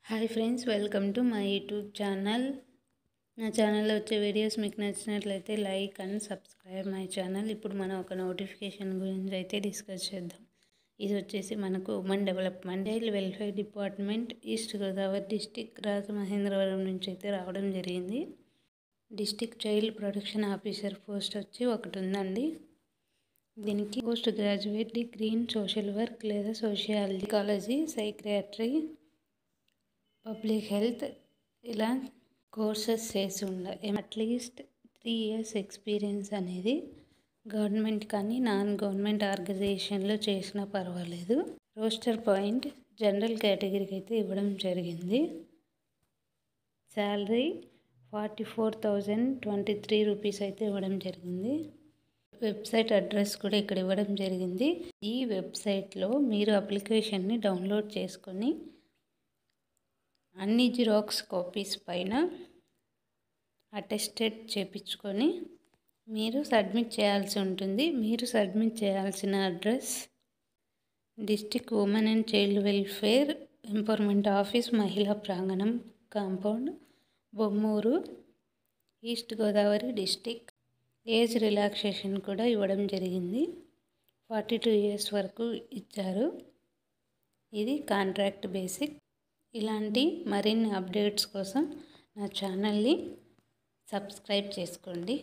Hi friends, welcome to my YouTube channel. నా ఛానల్లో వచ్చే వీడియోస్ మీకు నచ్చినట్లయితే like and subscribe my channel. ఇప్పుడు మనం ఒక నోటిఫికేషన్ గురించి అయితే డిస్కస్ చేద్దాం. ఇది వచ్చేసి మనకు women development child welfare department, east Godavari district, Rajamahendravaram నుంచి అయితే రావడం జరిగింది. District child protection officer post వచ్చి ఒకటి ఉందండి. దీనికి post graduate degree in social work లేదా sociology, psychology, psychiatry, public health ఇలా కోర్సెస్ చేసి ఉండాలి. అట్లీస్ట్ 3 years ఎక్స్పీరియన్స్ అనేది గవర్నమెంట్ కానీ నాన్ గవర్నమెంట్ ఆర్గనైజేషన్లో చేసినా పర్వాలేదు. రోస్టర్ పాయింట్ జనరల్ కేటగిరీకి అయితే ఇవ్వడం జరిగింది. శాలరీ 44,023 రూపీస్ అయితే ఇవ్వడం జరిగింది. వెబ్సైట్ అడ్రస్ కూడా ఇక్కడ ఇవ్వడం జరిగింది. ఈ వెబ్సైట్లో మీరు అప్లికేషన్ని డౌన్లోడ్ చేసుకొని అన్ని జిరాక్స్ కాపీస్ పైన అటెస్టెడ్ చేయించుకొని మీరు సబ్మిట్ చేయాల్సి ఉంటుంది. మీరు సబ్మిట్ చేయాల్సిన address district women and child welfare empowerment office, మహిళా ప్రాంగణం compound, Bommuru, east Godavari district. Age relaxation కూడా ఇవ్వడం జరిగింది. 42 years వరకు ఇచ్చారు. ఇది కాంట్రాక్ట్ బేసిక్. ఇలాంటి మరిన్ని అప్డేట్స్ కోసం నా ఛానల్ని సబ్స్క్రైబ్ చేసుకోండి.